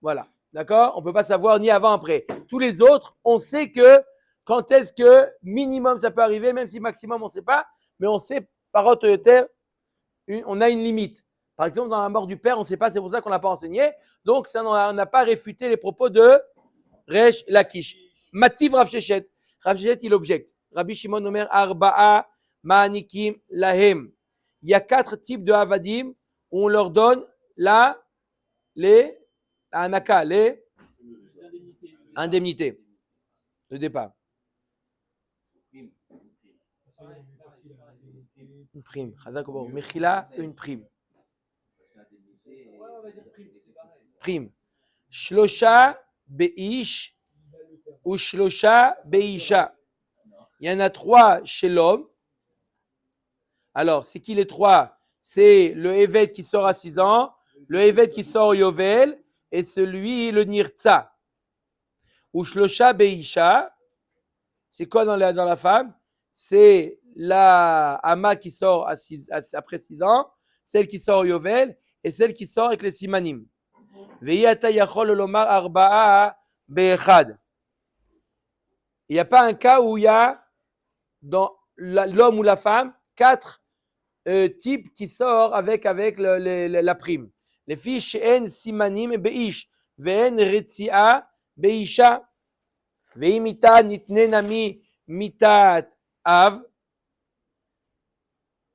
Voilà. D'accord? On ne peut pas savoir ni avant, après. Tous les autres, on sait que quand est-ce que minimum ça peut arriver, même si maximum on ne sait pas, mais on sait par autoritaire, on a une limite. Par exemple, dans la mort du père, on ne sait pas, c'est pour ça qu'on ne l'a pas enseigné. Donc, ça, on n'a pas réfuté les propos de Resh Lakish. Mativ Rav Sheshet. Rav Sheshet, il objecte. Rabbi Shimon Omer Arba'a Ma'anikim Lahem. Il y a 4 types de Havadim où on leur donne la Anaka, les indemnités de départ. Une prime. Mechila, une prime. Prime. Shlosha Beish Ushlosha Beisha. Il y en a 3 chez l'homme. Alors, c'est qui les 3? C'est le Eved qui sort à 6 ans, le Eved qui sort au Yovel, et celui, le Nirtza. Ushlosha Beisha. C'est quoi dans la femme? C'est la Hama qui sort après 6 ans, celle qui sort au Yovel, et celle qui sort avec les Simanim. Ve'yata yachol lomar arba'a be'echad. Il n'y a pas un cas où il y a dans l'homme ou la femme 4 types qui sortent avec la prime. Les filles she'en simanim beish ve'en retzi'a beisha ve'imita nitne nami mitat av.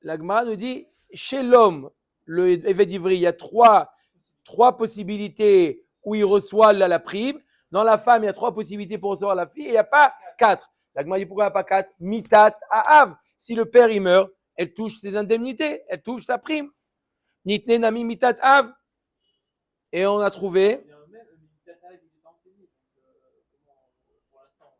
La Gemara nous dit chez l'homme, le Eved Ivri, il y a 3 possibilités où il reçoit la prime. Dans la femme, il y a 3 possibilités pour recevoir la fille et il n'y a pas 4. La Gemara dit pourquoi il n'y a pas 4? Mitat Av. Si le père il meurt, elle touche ses indemnités, elle touche sa prime. Nitne nami mitat Av. Et on a trouvé. Même le Mitat Av, il n'est pas enseigné. Donc, pour l'instant,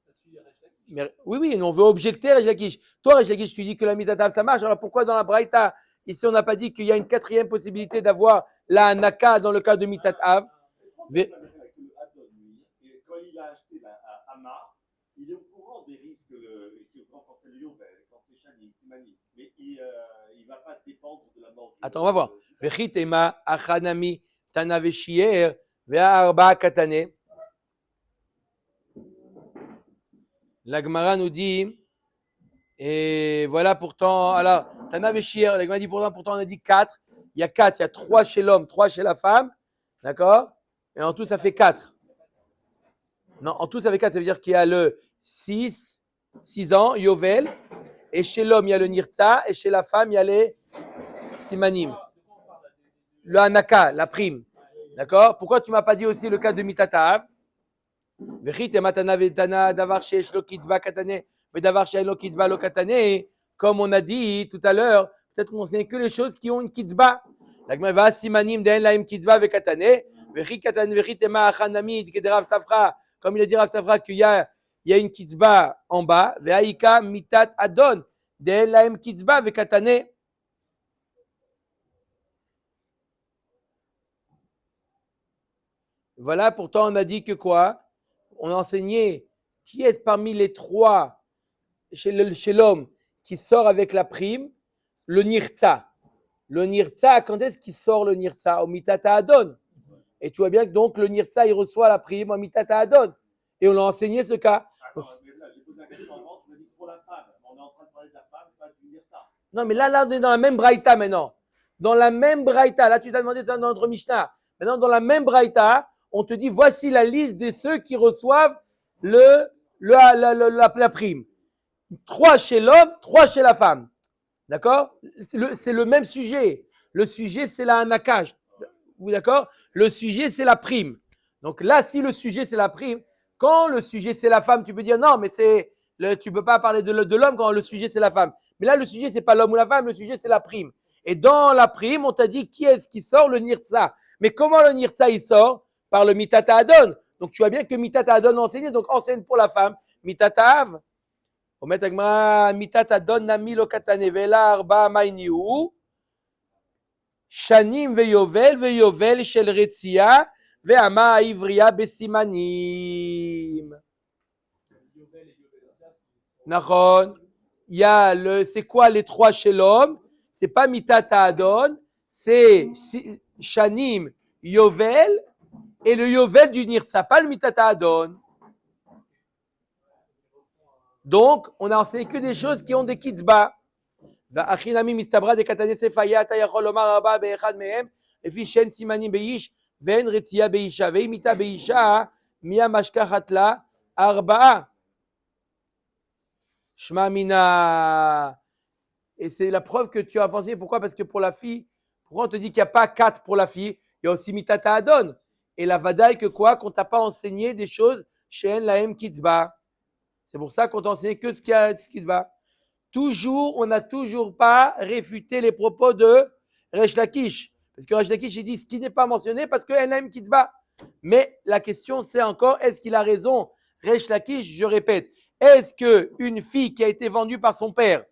ça suit Resh Lakish. Mais, oui, on veut objecter à Resh Lakish. Toi, Resh Lakish, tu dis que la mitat Av ça marche. Alors pourquoi dans la Braïta, ici on n'a pas dit qu'il y a une 4e possibilité d'avoir la Anaka dans le cas de mitat Av? Quand il a acheté la Hama, il est au courant des risques, ici, quand c'est le Yovel, quand c'est Shanim, c'est Mani, mais il ne va pas dépendre de la mort. Attends, on va voir. Vechitema achanami tanaveshier ve'arba katane. La Gemara nous dit, et voilà pourtant, alors, tanaveshier, la Gemara dit pourtant on a dit 4. Il y a 4, il y a 3 chez l'homme, 3 chez la femme, d'accord? Et en tout, ça fait 4. Non, en tout, ça fait 4. Ça veut dire qu'il y a le 6 ans, Yovel. Et chez l'homme, il y a le Nirtza. Et chez la femme, il y a les Simanim. Le Hanaka, la prime. D'accord? Pourquoi tu ne m'as pas dit aussi le cas de Mitatav? Comme on a dit tout à l'heure, peut-être qu'on sait que les choses qui ont une kitzba. La Gemara va Simanim den laim kitzba vekatane. Comme il a dit Rav Safra qu'il y a une kitzba en bas, ve'aika mitat adon, de laim kitzba vekatane. Voilà, pourtant on a dit que quoi? On a enseigné qui est parmi les 3 chez l'homme qui sort avec la prime? Le Nirtza. Le Nirtza, quand est-ce qu'il sort le Nirtza? Au mitata adon. Et tu vois bien que donc le Nirtza, il reçoit la prime au mitata adon. Et on l'a enseigné ce cas. Donc, Là, j'ai posé la question avant, tu m'as dit pour la femme. On est en train de parler de la femme, pas de dire ça. non, mais là, on est dans la même braïta maintenant. Dans la même braïta. Là, tu t'as demandé dans notre Mishnah. Maintenant, dans la même braïta, on te dit voici la liste de ceux qui reçoivent la prime. 3 chez l'homme, 3 chez la femme. D'accord? C'est le même sujet. Le sujet, c'est la hanakage. Oui, d'accord? Le sujet, c'est la prime. Donc là, si le sujet, c'est la prime, quand le sujet, c'est la femme, tu peux dire non, mais tu ne peux pas parler de l'homme quand le sujet, c'est la femme. Mais là, le sujet, ce n'est pas l'homme ou la femme, le sujet, c'est la prime. Et dans la prime, on t'a dit qui est-ce qui sort? Le Nirtza. Mais comment le Nirtza, il sort? Par le Mitata Adon. Donc tu vois bien que Mitata Adon enseigne, donc enseigne pour la femme. Mitata Av. Mitata Adon nami lo katane vela arba mainiu. Shanim veyovel shel retzia ve'ama ivriya besimanim. Nachon. Il y a c'est quoi les 3 chez l'homme? C'est pas Mitata Adon, c'est Shanim, Yovel et le Yovel du Nirtza, pas le Mitata Adon. Donc, on a enseigné que des choses qui ont des kitzba. Achinami mistabra de katane sefaya tayachol omar arba be'echad mehem lefi shen simanim beish ve'en retzia beisha ve'imita beisha miya mashkachat la arba'a. Shma mina. Et c'est la preuve que tu as pensé. Pourquoi? Parce que pour la fille, pourquoi on te dit qu'il n'y a pas 4 pour la fille? Il y a aussi Mitata Adon. Et la vadaï que quoi? Qu'on t'a pas enseigné des choses chez Lahem Kitzba. C'est pour ça qu'on t'a enseigné que ce qu'il y a Kitzba. Toujours, on n'a toujours pas réfuté les propos de Resh Lakish. Parce que Resh Lakish, il dit ce qui n'est pas mentionné parce que Lahem Kitzba. Mais la question, c'est encore, est-ce qu'il a raison Resh Lakish, je répète, est-ce qu'une fille qui a été vendue par son père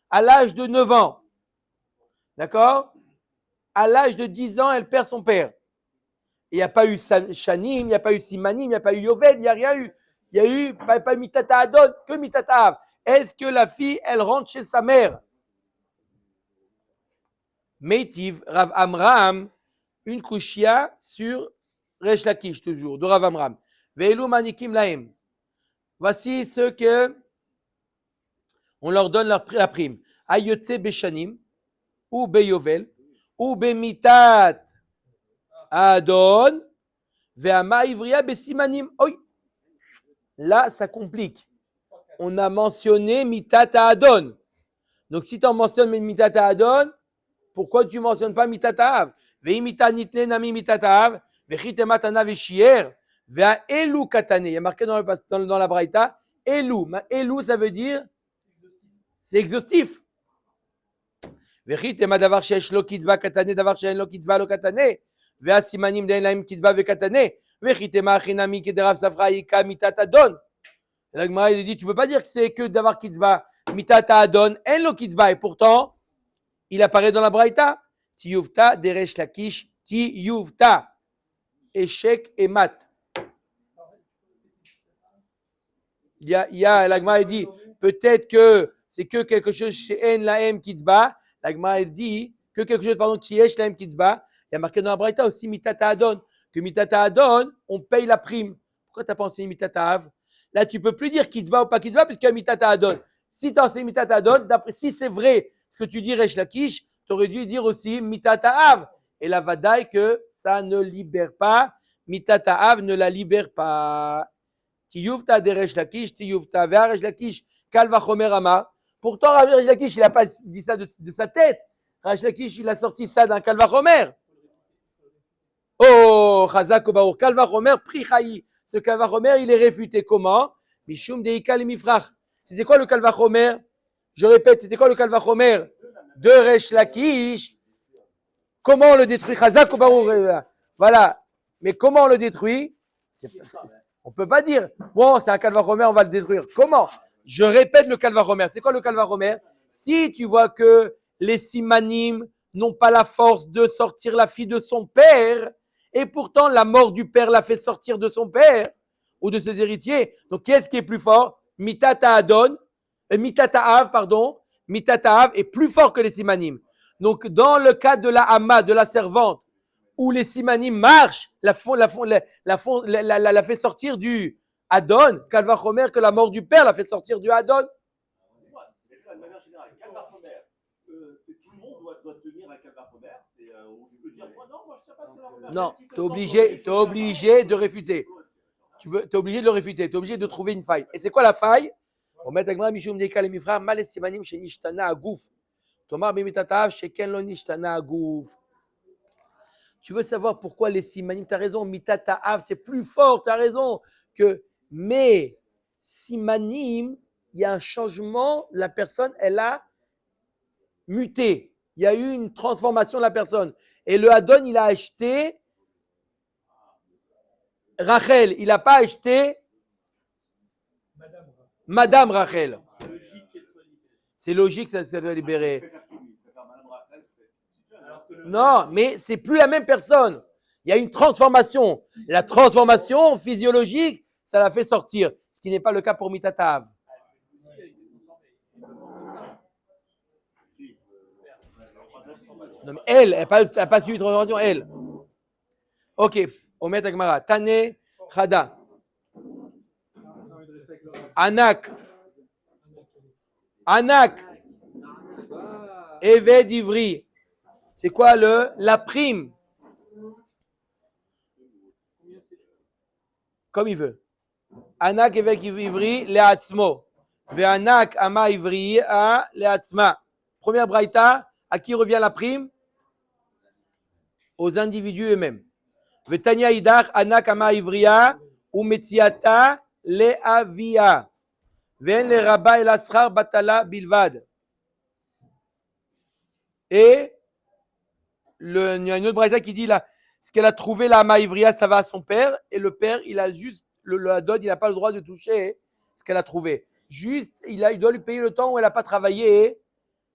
à l'âge de 9 ans, d'accord, à l'âge de 10 ans, elle perd son père. Il n'y a pas eu Shanim, il n'y a pas eu Simanim, il n'y a pas eu Yovel, il n'y a rien eu. Il y a eu pas Mitata Adon, que Mitata Av. Est-ce que la fille, elle rentre chez sa mère? Meitiv, Rav Amram, une kushia sur Resh Lakish, toujours, de Rav Amram. Ve'elu manikim lahem. Voici ceux que on leur donne la prime. Ayotse Beshanim, ou Beyovel, ou Bemitat Adon, Ve'ama Ivria Besimanim. Oi. Là, ça complique. On a mentionné Mitata Adon. Donc, si tu en mentionnes Mitata Adon, pourquoi tu ne mentionnes pas Mitata Av? Ve'imita nitne nami Mitata Av, ve'chitematana ve'shier, ve'a elu katane. Il y a marqué dans la Braïta, elu. Elu, ça veut dire, c'est exhaustif. Ve'chitema davar she'esh lo kitzba katane, davar she'en lo kitzba lo katane, ve'a simanim de'en laim kitzba ve'katane, ve'chitema achinami kederav safra yika Mitata Adon. La Gemara dit, tu ne peux pas dire que c'est que d'avoir kitzba, mitata adon, en lo kitzba, et pourtant, il apparaît dans la Braïta. Tiyuvta deresh lakish, tiyuvta, échec et mat. La Gemara dit, peut-être que c'est que quelque chose chez en laem kitzba. La Gemara dit que quelque chose, pardon, qui est laem kitzba. Il y a marqué dans la Braïta aussi mitata adon, que mitata adon, on paye la prime. Pourquoi tu n'as pas enseigné mitata av? Là, tu ne peux plus dire kitzba ou pas kitzba, puisqu'il y a mitata adon. Si tu enseignes mitata adon, si c'est vrai ce que tu dis Resh Lakish, tu aurais dû dire aussi mitata av. Et la vadaï que ça ne libère pas. Mitata av ne la libère pas. Tiyuvta de Resh Lakish, tiyuvta vea Resh Lakish, kalva chomer amar. Pourtant, Resh Lakish, il n'a pas dit ça de sa tête. Resh Lakish, il a sorti ça d'un kalva chomer. Oh, chazak obaour, kalva chomer, prichaï. Ce Kalvachomer, il est réfuté comment? Mishum deikal mifrach. C'était quoi le Kalvachomer? Je répète, c'était quoi le Kalvachomer de Resh Lakish? Comment on le détruit? Chazak ou Barour? Voilà. Mais comment on le détruit? On ne peut pas dire, bon, c'est un Kalvachomer, on va le détruire. Comment? Je répète le Kalvachomer. C'est quoi le Kalvachomer? Si tu vois que les Simanim n'ont pas la force de sortir la fille de son père, et pourtant, la mort du père l'a fait sortir de son père ou de ses héritiers. Donc, qu'est-ce qui est plus fort? Mitata Av, Mitata Av est plus fort que les Simanim. Donc, dans le cas de la Amma, de la servante, où les Simanim marchent, la fait sortir du Adon, Kalvachomer, que la mort du père l'a fait sortir du Adon. De manière générale, Kalvachomer, c'est tout le monde doit tenir un Kalvachomer. Je peux dire, moi, non, moi, je ne sais pas ce que la Non, tu es obligé de réfuter. Tu es obligé de le réfuter. Tu es obligé de trouver une faille. Et c'est quoi la faille? On met Agma Mishum Deikal et Mifra, Mal Simanim chez Nishtana Agouf. Tomar Bimitatav chez Kenlo Nishtana Agouf. Tu veux savoir pourquoi les Simanim? Tu as raison, Mitatav, c'est plus fort, tu as raison. Mais Simanim, il y a un changement, la personne, elle a muté. Il y a eu une transformation de la personne. Et le Adon, il a acheté Rachel. Il n'a pas acheté Madame Rachel. C'est logique, ça doit libérer. Non, mais c'est plus la même personne. Il y a une transformation. La transformation physiologique, ça l'a fait sortir. Ce qui n'est pas le cas pour Mitatav. Non, mais elle n'a pas suivi de transformation, elle. Ok, Omet Agmara. Tane, Chada. Anak. Eved Ivri. C'est quoi la prime? Comme il veut. Anak Eved Ivri, Leatzmo. Ve'anak Ama Ivri, Leatzma. Première braïta. À qui revient la prime? Aux individus eux-mêmes. Vetania idach anak ama ivriya ou metziata le'avia. Ven le rabba el asrar batala bilvad. Et il y a une autre braïta qui dit là, ce qu'elle a trouvé la ama ivriya, ça va à son père, et le père, il a juste le Adon, il n'a pas le droit de toucher ce qu'elle a trouvé. Juste, il doit lui payer le temps où elle n'a pas travaillé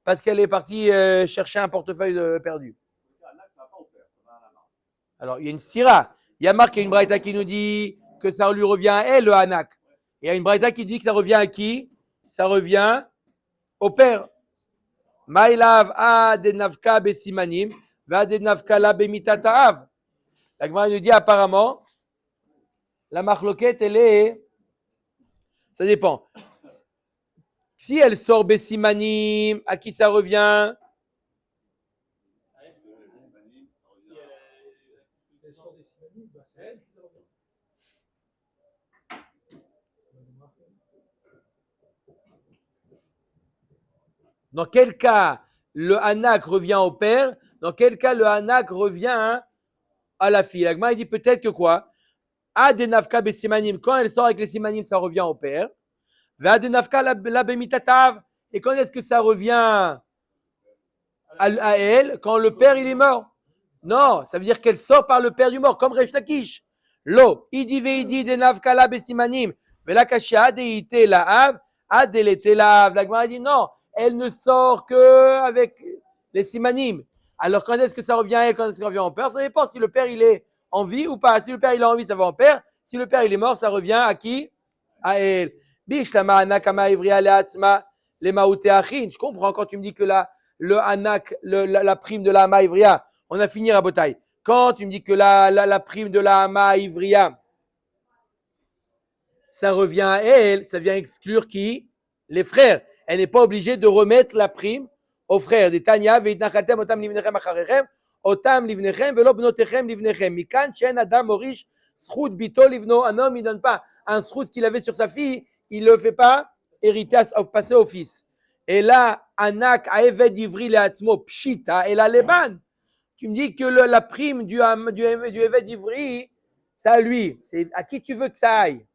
parce qu'elle est partie chercher un portefeuille perdu. Alors, il y a une stira. Il y a marqué une braïta qui nous dit que ça lui revient à elle, le Hanak. Il y a une braïta qui dit que ça revient à qui? Ça revient au père. Maïlav a de navka besimanim, va de navka la bemitatav. La Gemara nous dit apparemment, la marloquette, elle est. Ça dépend. Si elle sort besimanim, à qui ça revient? Dans quel cas le Hanak revient au père? Dans quel cas le Hanak revient à la fille? La Gemara, il dit peut-être que quoi? Adenafka besimanim, quand elle sort avec les simanim, ça revient au père. Adenafka la bemitatav, et quand est-ce que ça revient à elle? Quand le père il est mort. Non, ça veut dire qu'elle sort par le père du mort, comme Resh Lakish. Lo, idi veidi denafka la besimanim, velakashia deite la av, adelete la av. La Gemara dit non. Elle ne sort que avec les simanim. Alors, quand est-ce que ça revient à elle, quand est-ce que ça revient au père? Ça dépend si le père, il est en vie ou pas. Si le père, il est en vie, ça va au père. Si le père, il est mort, ça revient à qui? À elle. Bishlama anakama ivria leatzma le maouteachin. Je comprends quand tu me dis que le anak, la prime de la hama ivria, on a fini à Botaï. Quand tu me dis que la prime de la hama ivria, ça revient à elle, ça vient exclure qui? Les frères. Elle n'est pas obligée de remettre la prime aux frères. Des Tanya, veitnachatem otam livnechem acharechem, otam livnechem velo bnotechem livnechem. Mikan shen adam orish zchut bito livno. Un homme, il ne donne pas un zchut qu'il avait sur sa fille, il ne le fait pas hériter, passer au fils. Et là, anak aeved ivri leatzmo pshita et la leban. Tu me dis que la prime du eved ivri, c'est à lui. C'est à qui tu veux que ça aille?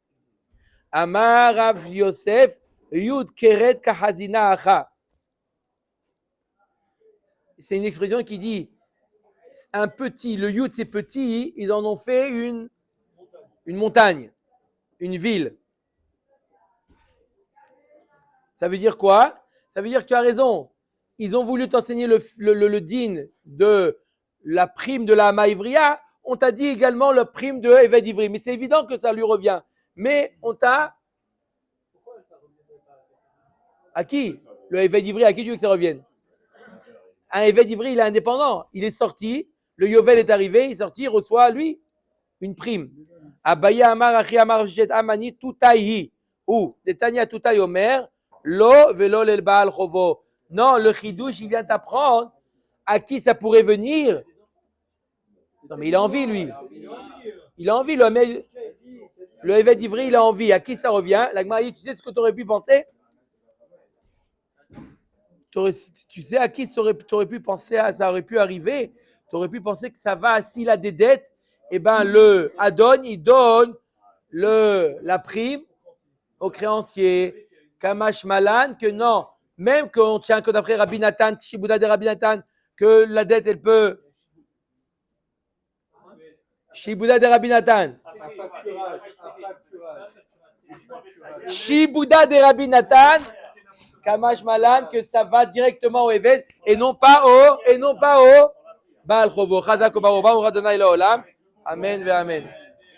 Amar Rav Yosef. Yud keret kahazina acha. C'est une expression qui dit un petit, le yud c'est petit, ils en ont fait une montagne, une ville. Ça veut dire quoi? Ça veut dire que tu as raison. Ils ont voulu t'enseigner le din de la prime de la maïvria. On t'a dit également la prime de Eved Ivri. Mais c'est évident que ça lui revient. Mais on t'a. À qui? Le Eved Ivri, à qui tu veux que ça revienne? Un Eved Ivri, il est indépendant. Il est sorti, le Yovel est arrivé, il est sorti, il reçoit, lui, une prime. Abaya Amar Achi Amar Jet Amani Tutaihi. Ou, Netanya Tutai Omer, Lo Velo Lel Baal Chovo. Non, le Chidouche, il vient t'apprendre à qui ça pourrait venir. Non, mais il a envie, lui. Il a envie, le Eved Ivri, il a envie. À qui ça revient? La Gemara dit, tu sais ce que tu aurais pu penser? Tu sais à qui tu aurais pu penser, ça aurait pu arriver? Tu aurais pu penser que ça va, s'il a des dettes, eh ben le Adon, il donne la prime au créancier. Kamash Malan, que non, même qu'on tient que d'après Rabbi Nathan, Shibouda de Rabbi Nathan, que la dette, elle peut. Shibouda de Rabbi Nathan. Shibouda de Rabbi Nathan. Kamash Malan, que ça va directement au Eved et non pas au Baal Chovo. Chazak Obaroba, Uradonai Laolam. Amen ve Amen.